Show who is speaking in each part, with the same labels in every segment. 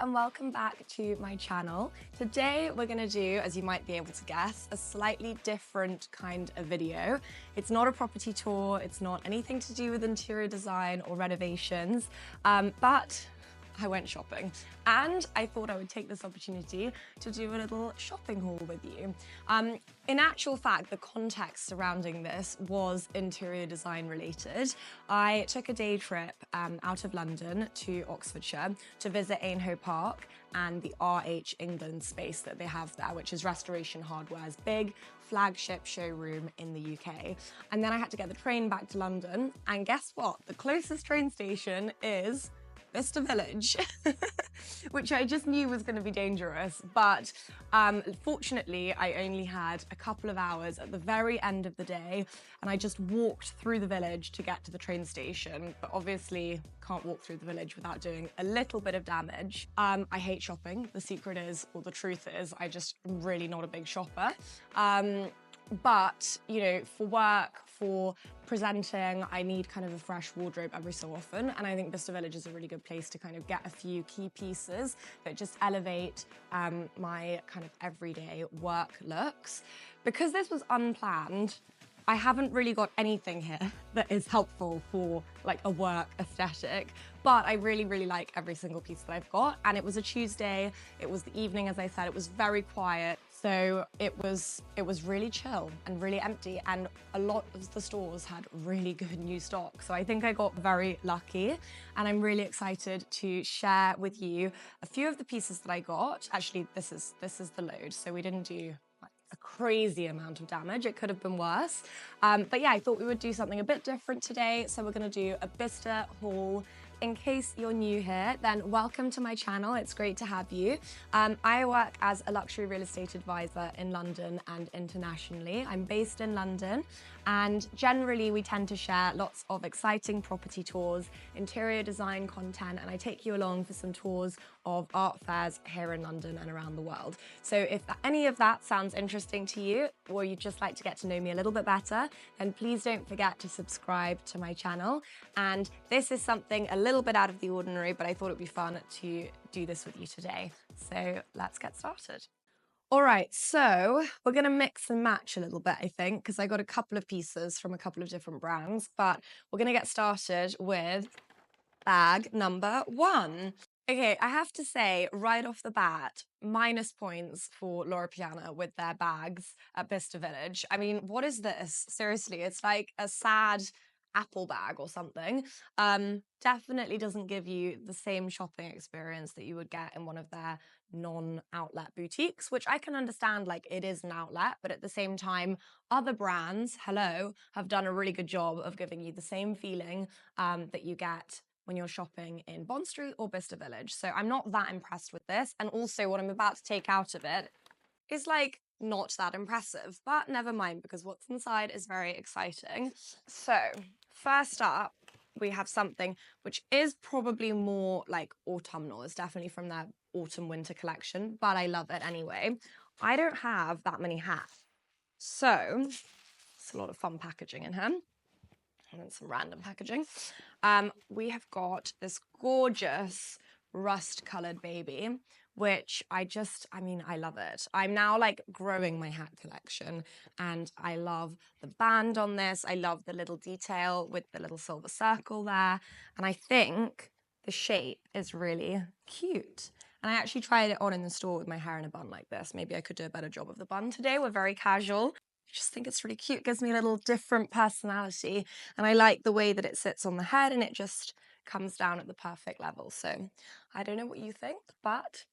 Speaker 1: and welcome back to my channel. Today we're going to do, as you might be able to guess, a slightly different kind of video. It's not a property tour, it's not anything to do with interior design or renovations, but I went shopping and I thought I would take this opportunity to do a little shopping haul with you. In actual fact, the context surrounding this was interior design related. I took a day trip out of London to Oxfordshire to visit Aynhoe Park and the RH England space that they have there, which is Restoration Hardware's big flagship showroom in the UK. And then I had to get the train back to London, and guess what? The closest train station is Bicester Village, which I just knew was going to be dangerous. But fortunately, I only had a couple of hours at the very end of the day, and I just walked through the village to get to the train station. But obviously, can't walk through the village without doing a little bit of damage. I hate shopping. The secret is, or the truth is, I just am really not a big shopper. But, you know, for work, for presenting, I need kind of a fresh wardrobe every so often. And I think Bicester Village is a really good place to kind of get a few key pieces that just elevate my kind of everyday work looks. Because this was unplanned, I haven't really got anything here that is helpful for like a work aesthetic, but I really, really like every single piece that I've got. And it was a Tuesday, it was the evening, as I said, it was very quiet. So it was really chill and really empty, and a lot of the stores had really good new stock. So I think I got very lucky, and I'm really excited to share with you a few of the pieces that I got. Actually, this is the load, so we didn't do like a crazy amount of damage. It could have been worse. But yeah, I thought we would do something a bit different today. So we're gonna do a Bicester haul. In case you're new here, then welcome to my channel. It's great to have you. I work as a luxury real estate advisor in London and internationally. I'm based in London, and generally we tend to share lots of exciting property tours, interior design content, and I take you along for some tours of art fairs here in London and around the world. So if any of that sounds interesting to you, or you'd just like to get to know me a little bit better, then please don't forget to subscribe to my channel. And this is something a little bit out of the ordinary, but I thought it'd be fun to do this with you today. So let's get started. All right, so we're gonna mix and match a little bit, I think, because I got a couple of pieces from a couple of different brands, but we're gonna get started with bag number one. Okay, I have to say right off the bat, minus points for Laura Piana with their bags at Bicester Village. I mean, what is this? Seriously, it's like a sad Apple bag or something. Definitely doesn't give you the same shopping experience that you would get in one of their non-outlet boutiques, which I can understand, like it is an outlet, but at the same time, other brands, hello, have done a really good job of giving you the same feeling that you get when you're shopping in Bond Street or Bicester Village. So I'm not that impressed with this. And also what I'm about to take out of it is like not that impressive, but never mind, because what's inside is very exciting. So first up, we have something which is probably more like autumnal. It's definitely from their autumn winter collection, but I love it anyway. I don't have that many hats. So it's a lot of fun packaging in here. And then some random packaging. We have got this gorgeous rust-colored baby, which I mean, I love it. I'm now like growing my hat collection, and I love the band on this. I love the little detail with the little silver circle there. And I think the shape is really cute. And I actually tried it on in the store with my hair in a bun like this. Maybe I could do a better job of the bun today. We're very casual. I just think it's really cute. It gives me a little different personality. And I like the way that it sits on the head and it just comes down at the perfect level. So I don't know what you think, but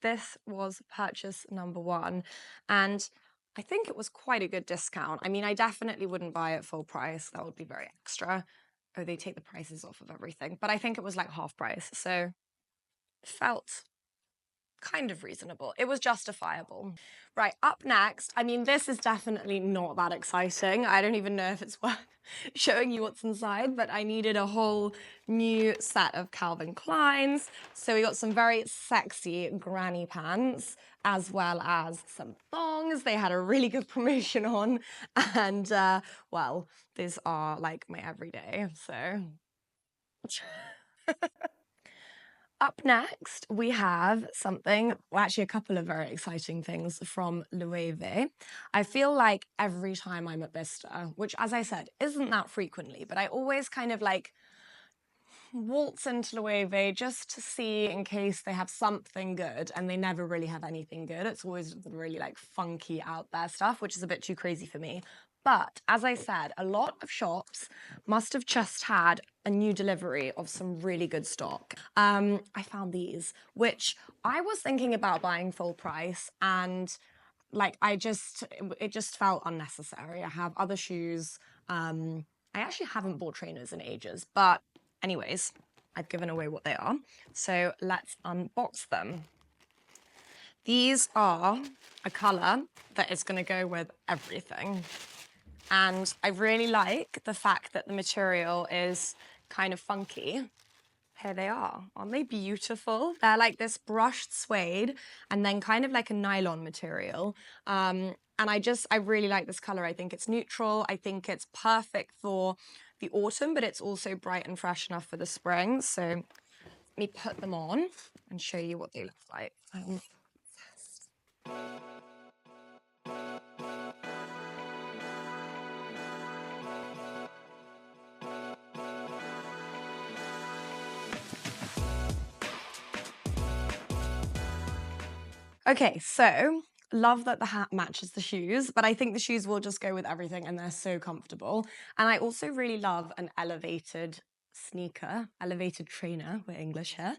Speaker 1: this was purchase number one. And I think it was quite a good discount. I mean, I definitely wouldn't buy it full price. That would be very extra. Oh, they take the prices off of everything. But I think it was like half price. So it felt kind of reasonable. It was justifiable. Right, up next, I mean, this is definitely not that exciting. I don't even know if it's worth showing you what's inside, but I needed a whole new set of Calvin Kleins. So we got some very sexy granny pants, as well as some thongs. They had a really good promotion on. And, well, these are like my everyday, so... Up next, we have something, well, actually a couple of very exciting things from Loewe. I feel like every time I'm at Bicester, which as I said, isn't that frequently, but I always kind of like waltz into Loewe just to see in case they have something good, and they never really have anything good. It's always really like funky out there stuff, which is a bit too crazy for me. But as I said, a lot of shops must have just had a new delivery of some really good stock. I found these, which I was thinking about buying full price, and like it just felt unnecessary. I have other shoes. I actually haven't bought trainers in ages, but anyways, I've given away what they are. So let's unbox them. These are a colour that is going to go with everything. And I really like the fact that the material is kind of funky. Here they are. Aren't they beautiful? They're like this brushed suede and then kind of like a nylon material. And I really like this color. I think it's neutral. I think it's perfect for the autumn, but it's also bright and fresh enough for the spring. So let me put them on and show you what they look like. Okay, so love that the hat matches the shoes, but I think the shoes will just go with everything and they're so comfortable. And I also really love an elevated sneaker, elevated trainer, we're English here,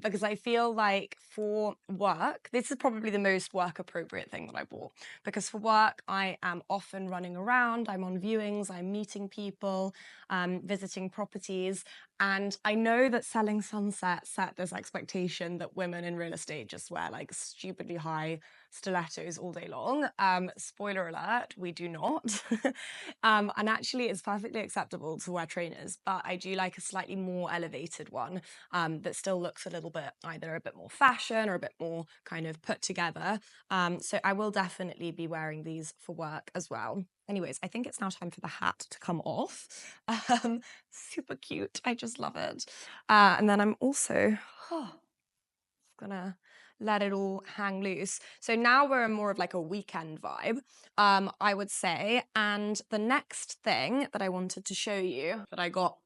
Speaker 1: because I feel like for work, this is probably the most work appropriate thing that I bought, because for work, I am often running around, I'm on viewings, I'm meeting people, visiting properties, and I know that Selling Sunset set this expectation that women in real estate just wear like stupidly high stilettos all day long. Spoiler alert, we do not. And actually it's perfectly acceptable to wear trainers, but I do like a slightly more elevated one that still looks a little bit either a bit more fashion or a bit more kind of put together. So I will definitely be wearing these for work as well. Anyways, I think it's now time for the hat to come off. Super cute. I just love it. And then I'm also gonna let it all hang loose. So now we're in more of like a weekend vibe, I would say. And the next thing that I wanted to show you that I got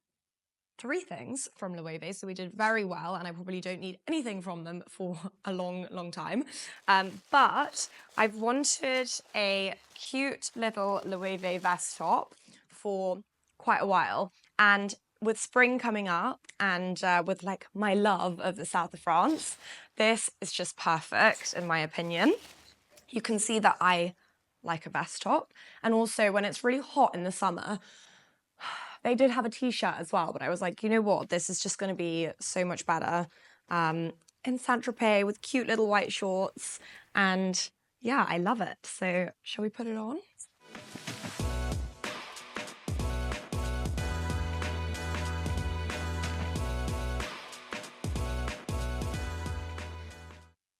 Speaker 1: 3 things from Loewe, so we did very well, and I probably don't need anything from them for a long, long time. But I've wanted a cute little Loewe vest top for quite a while, and with spring coming up and with like my love of the south of France, this is just perfect in my opinion. You can see that I like a vest top, and also when it's really hot in the summer, they did have a t-shirt as well, but I was like, you know what? This is just going to be so much better in Saint-Tropez with cute little white shorts. And yeah, I love it. So shall we put it on?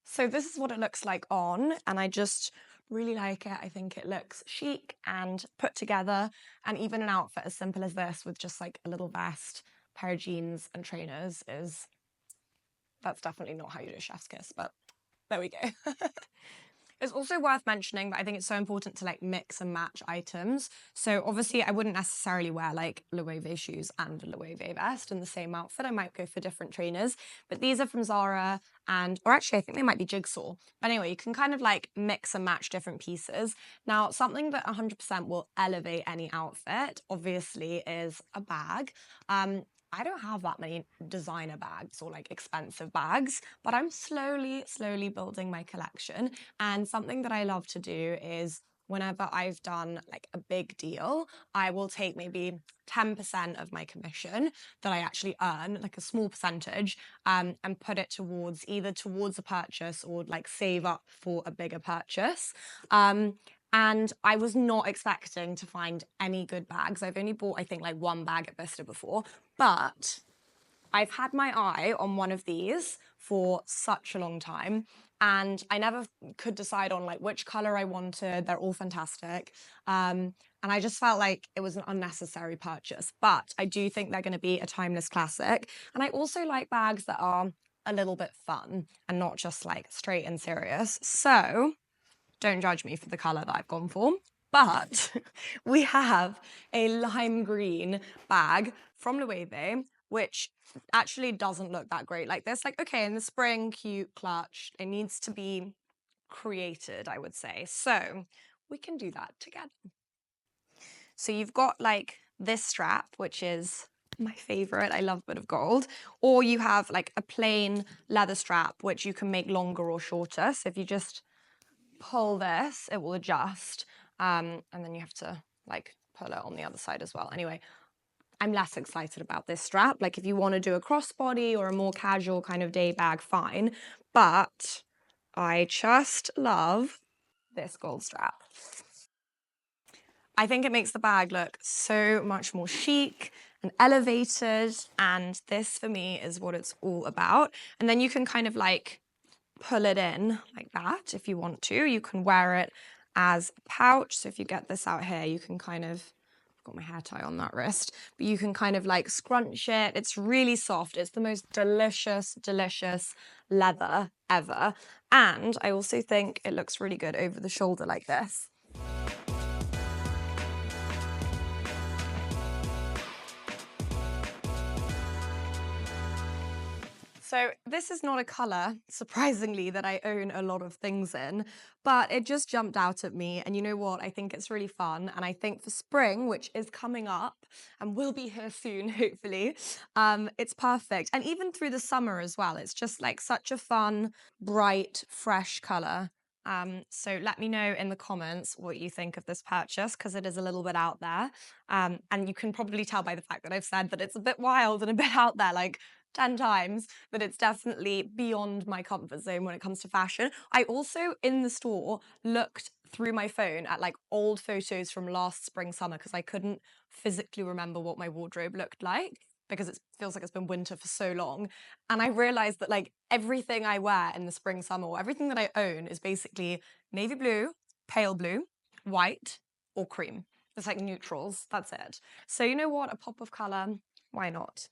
Speaker 1: So this is what it looks like on, and I just really like it. I think it looks chic and put together, and even an outfit as simple as this with just like a little vest, pair of jeans and trainers that's definitely not how you do a chef's kiss, but there we go. It's also worth mentioning that I think it's so important to like mix and match items. So obviously I wouldn't necessarily wear like Loewe shoes and a Loewe vest in the same outfit. I might go for different trainers, but these are from Zara or actually I think they might be Jigsaw. But anyway, you can kind of like mix and match different pieces. Now, something that 100% will elevate any outfit, obviously, is a bag. I don't have that many designer bags or like expensive bags, but I'm slowly building my collection. And something that I love to do is whenever I've done like a big deal, I will take maybe 10% of my commission that I actually earn, like a small percentage, and put it towards a purchase or like save up for a bigger purchase. And I was not expecting to find any good bags. I've only bought, I think, like 1 bag at Bicester before, but I've had my eye on one of these for such a long time, and I never could decide on like which color I wanted. They're all fantastic. And I just felt like it was an unnecessary purchase, but I do think they're going to be a timeless classic. And I also like bags that are a little bit fun and not just like straight and serious. So don't judge me for the color that I've gone for. But we have a lime green bag from Loewe, which actually doesn't look that great like this. Like, okay, in the spring, cute, clutch. It needs to be created, I would say. So we can do that together. So you've got like this strap, which is my favorite. I love a bit of gold. Or you have like a plain leather strap, which you can make longer or shorter. So if you just pull this, it will adjust. And then you have to like pull it on the other side as well. Anyway, I'm less excited about this strap. Like if you want to do a crossbody or a more casual kind of day bag, fine. But I just love this gold strap. I think it makes the bag look so much more chic and elevated. And this for me is what it's all about. And then you can kind of like pull it in like that if you want to. You can wear it as a pouch. So if you get this out here, you can kind of, I've got my hair tie on that wrist, but you can kind of like scrunch it. It's really soft. It's the most delicious, delicious leather ever. And I also think it looks really good over the shoulder like this. So this is not a color, surprisingly, that I own a lot of things in, but it just jumped out at me. And you know what? I think it's really fun. And I think for spring, which is coming up and will be here soon, hopefully, it's perfect. And even through the summer as well, it's just like such a fun, bright, fresh color. So let me know in the comments what you think of this purchase, because it is a little bit out there. And you can probably tell by the fact that I've said that it's a bit wild and a bit out there, like 10 times, but it's definitely beyond my comfort zone when it comes to fashion. I also, in the store, looked through my phone at like old photos from last spring, summer, because I couldn't physically remember what my wardrobe looked like because it feels like it's been winter for so long. And I realized that like everything I wear in the spring, summer, or everything that I own is basically navy blue, pale blue, white, or cream. It's like neutrals, that's it. So you know what, a pop of color, why not?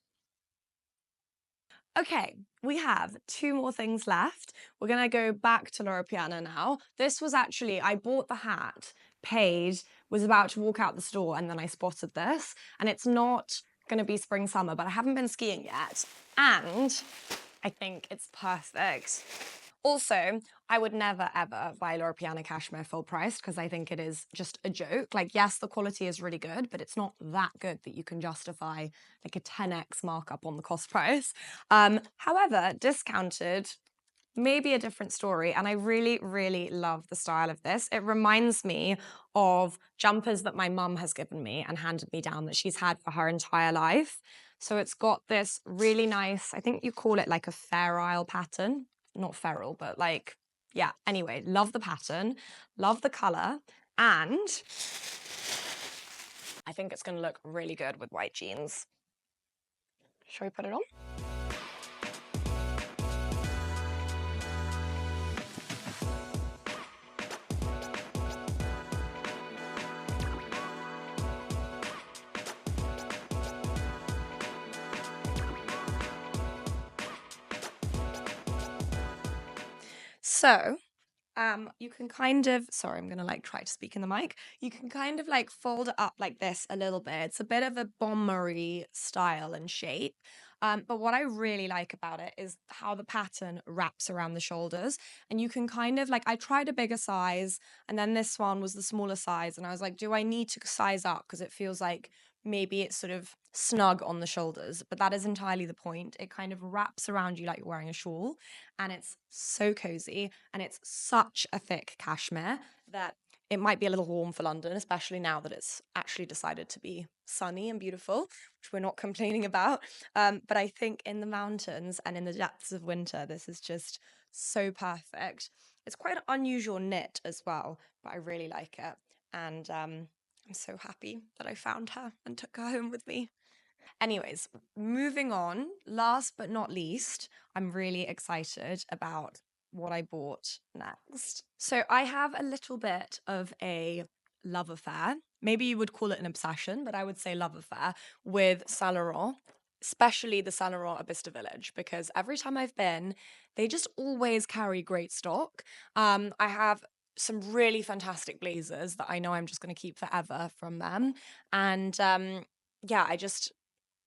Speaker 1: Okay, we have two more things left. We're gonna go back to Loro Piana now. This was actually, I bought the hat, paid, was about to walk out the store, and then I spotted this. And it's not gonna be spring, summer, but I haven't been skiing yet. And I think it's perfect. Also, I would never ever buy Loro Piana cashmere full price because I think it is just a joke. Like, yes, the quality is really good, but it's not that good that you can justify like a 10x markup on the cost price. However, discounted, maybe a different story. And I really, really love the style of this. It reminds me of jumpers that my mum has given me and handed me down that she's had for her entire life. So it's got this really nice, I think you call it like a Fair Isle pattern. Not feral, but like, yeah. Anyway, love the pattern, love the color, and I think it's gonna look really good with white jeans. Shall we put it on? So, you can kind of, sorry, I'm gonna like try to speak in the mic. You can kind of like fold it up like this a little bit. It's a bit of a bombery style and shape. But what I really like about it is how the pattern wraps around the shoulders. And you can kind of like, I tried a bigger size and then this one was the smaller size. And I was like, do I need to size up? Because it feels like maybe it's sort of snug on the shoulders, but that is entirely the point. It kind of wraps around you like you're wearing a shawl, and it's so cozy, and it's such a thick cashmere that it might be a little warm for London, especially now that it's actually decided to be sunny and beautiful, which we're not complaining about. But I think in the mountains and in the depths of winter, this is just so perfect. It's quite an unusual knit as well, but I really like it. And I'm so happy that I found her and took her home with me. Anyways, moving on, last but not least, I'm really excited about what I bought next. So I have a little bit of a love affair. Maybe you would call it an obsession, but I would say love affair with Saint Laurent. especially the Saint Laurent at Bicester Village, because every time I've been, they just always carry great stock. I have some really fantastic blazers that I know I'm just going to keep forever from them. And yeah, I just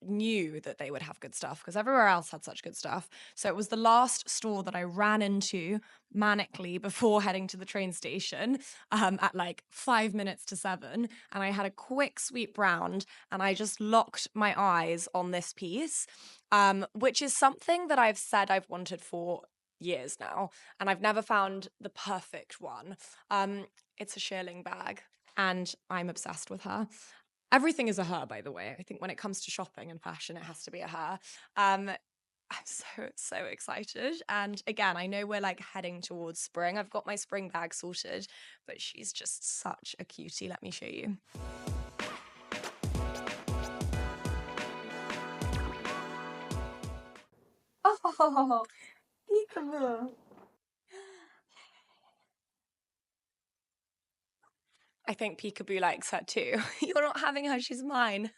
Speaker 1: knew that they would have good stuff because everywhere else had such good stuff. So it was the last store that I ran into manically before heading to the train station at like 5 minutes to 7. And I had a quick sweep round and I just locked my eyes on this piece, which is something that I've said I've wanted for years now. And I've never found the perfect one. It's a shearling bag and I'm obsessed with her. Everything is a her, by the way. I think when it comes to shopping and fashion, it has to be a her. I'm so excited. And again, I know we're like heading towards spring. I've got my spring bag sorted, but she's just such a cutie. Let me show you. Oh, peekaboo. I think Peekaboo likes her too. You're not having her, she's mine.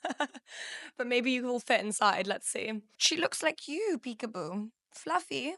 Speaker 1: But maybe you will fit inside, let's see. She looks like you, Peekaboo. Fluffy.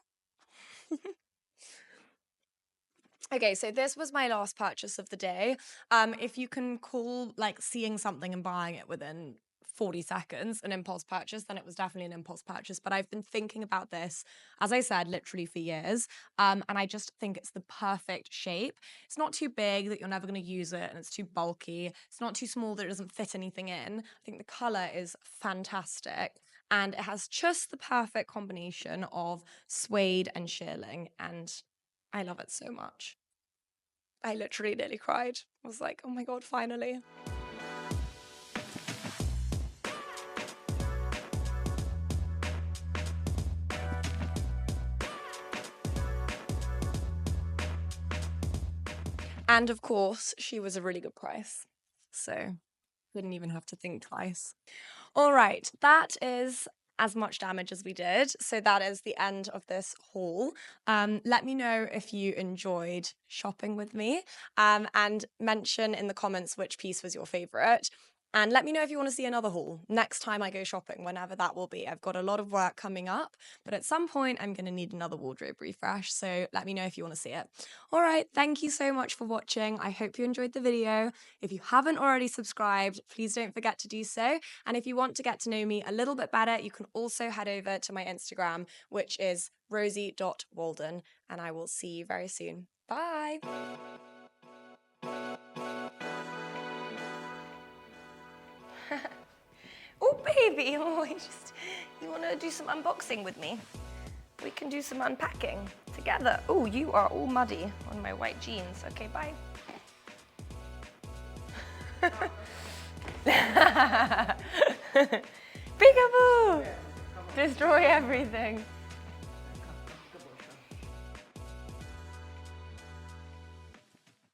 Speaker 1: Okay, so this was my last purchase of the day. If you can call like seeing something and buying it within 40 seconds an impulse purchase, then it was definitely an impulse purchase. But I've been thinking about this, as I said, literally for years. And I just think it's the perfect shape. It's not too big that you're never going to use it, and it's too bulky. It's not too small that it doesn't fit anything in. I think the color is fantastic. And it has just the perfect combination of suede and shearling. And I love it so much. I literally nearly cried. I was like, oh my God, finally. And of course, she was a really good price. So didn't even have to think twice. All right, that is as much damage as we did. So that is the end of this haul. Let me know if you enjoyed shopping with me, and mention in the comments which piece was your favorite. And let me know if you want to see another haul next time I go shopping, whenever that will be. I've got a lot of work coming up, but at some point I'm going to need another wardrobe refresh. So let me know if you want to see it. All right, thank you so much for watching. I hope you enjoyed the video. If you haven't already subscribed, please don't forget to do so. And if you want to get to know me a little bit better, you can also head over to my Instagram, which is rosie.walden. And I will see you very soon. Bye. Oh, baby. Oh, you want to do some unboxing with me? We can do some unpacking together. Oh, you are all muddy on my white jeans. Okay, bye. Peekaboo! Destroy everything.